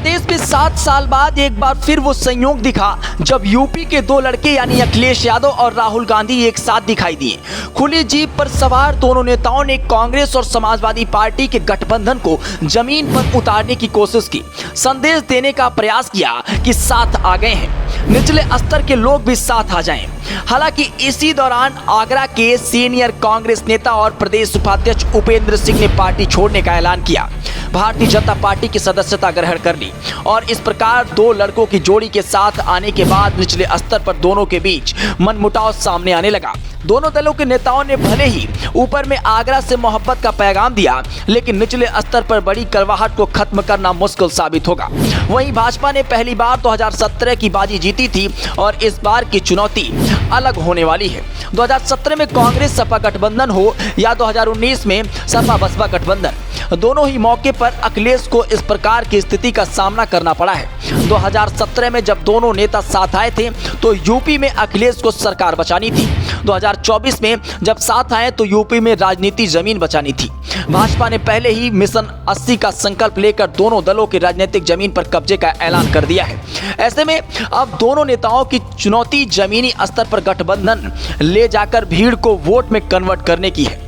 प्रदेश में 7 साल बाद एक बार फिर वो संयोग दिखा जब यूपी के दो लड़के यानी अखिलेश यादव और राहुल गांधी एक साथ दिखाई दिए। खुली जीप पर सवार दोनों नेताओं ने कांग्रेस और समाजवादी पार्टी के गठबंधन को जमीन पर उतारने की कोशिश की, संदेश देने का प्रयास किया कि साथ आ गए हैं, निचले स्तर के लोग भी साथ आ जाएं। हालांकि इसी दौरान आगरा के सीनियर कांग्रेस नेता और प्रदेश उपाध्यक्ष उपेंद्र सिंह ने पार्टी छोड़ने का ऐलान किया, भारतीय जनता पार्टी की सदस्यता ग्रहण कर ली और इस प्रकार दो लड़कों की जोड़ी के साथ आने के बाद निचले स्तर पर दोनों के बीच मनमुटाव सामने आने लगा। दोनों दलों के नेताओं ने भले ही ऊपर में आगरा से मोहब्बत का पैगाम दिया, लेकिन निचले स्तर पर बड़ी कड़वाहट को खत्म करना मुश्किल साबित होगा। वहीं भाजपा ने पहली बार 2017 की बाजी जीती थी और इस बार की चुनौती अलग होने वाली है। 2017 में कांग्रेस सपा गठबंधन हो या 2019 में सपा बसपा गठबंधन, दोनों ही मौके पर अखिलेश को इस प्रकार की स्थिति का सामना करना पड़ा है। 2017 में जब दोनों नेता साथ आए थे तो यूपी में अखिलेश को सरकार बचानी थी। 2024 में जब साथ आए तो यूपी में राजनीति जमीन बचानी थी। भाजपा ने पहले ही मिशन 80 का संकल्प लेकर दोनों दलों की राजनीतिक जमीन पर कब्जे का ऐलान कर दिया है। ऐसे में अब दोनों नेताओं की चुनौती जमीनी स्तर पर गठबंधन ले जाकर भीड़ को वोट में कन्वर्ट करने की है।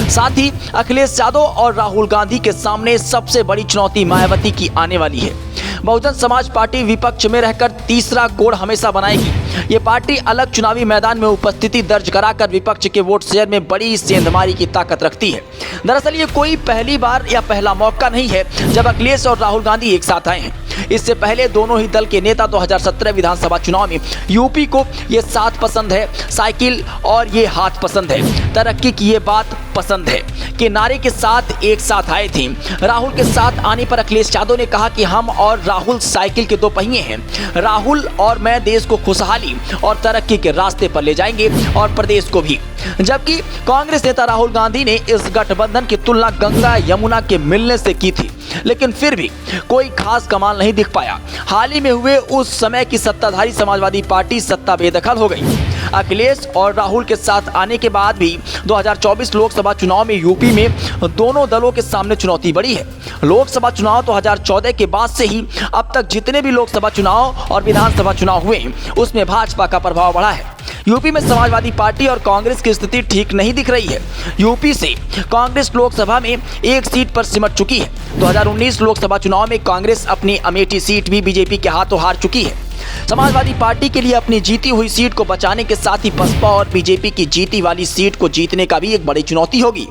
साथ ही अखिलेश यादव और राहुल गांधी के सामने सबसे बड़ी चुनौती मायावती की आने वाली है। बहुजन समाज पार्टी विपक्ष में रहकर तीसरा कोण हमेशा बनाएगी। ये पार्टी अलग चुनावी मैदान में उपस्थिति दर्ज कराकर विपक्ष के वोट शेयर में बड़ी सेंधमारी की ताकत रखती है। दरअसल ये कोई पहली बार या पहला मौका नहीं है जब अखिलेश और राहुल गांधी एक साथ आए हैं। इससे पहले दोनों ही दल के नेता 2017 विधानसभा चुनाव में यूपी को ये साथ पसंद है साइकिल और ये हाथ पसंद है तरक्की की ये बात पसंद है के नारे के साथ एक साथ आए थे। राहुल के साथ आने पर अखिलेश यादव ने कहा कि हम और राहुल साइकिल के दो पहिए हैं। राहुल और मैं देश को खुशहाली और तरक्की के रास्ते पर ले जाएंगे और प्रदेश को भी। जबकि कांग्रेस नेता राहुल गांधी ने इस गठबंधन की तुलना गंगा यमुना के मिलने से की थी, लेकिन फिर भी कोई खास कमाल नहीं दिख पाया। हाल ही में हुए उस समय की सत्ताधारी समाजवादी पार्टी सत्ता बेदखल हो गई। अखिलेश और राहुल के साथ आने के बाद भी 2024 लोकसभा चुनाव में यूपी में दोनों दलों के सामने चुनौती बड़ी है। लोकसभा चुनाव 2014 के बाद से ही अब तक जितने भी लोकसभा चुनाव और विधानसभा चुनाव हुए उसमें भाजपा का प्रभाव बढ़ा है। यूपी में समाजवादी पार्टी और कांग्रेस की स्थिति ठीक नहीं दिख रही है। यूपी से कांग्रेस लोकसभा में एक सीट पर सिमट चुकी है। 2019 लोकसभा चुनाव में कांग्रेस अपनी अमेठी सीट भी बीजेपी के हाथों हार चुकी है। समाजवादी पार्टी के लिए अपनी जीती हुई सीट को बचाने के साथ ही बसपा और बीजेपी की जीती वाली सीट को जीतने का भी एक बड़ी चुनौती होगी।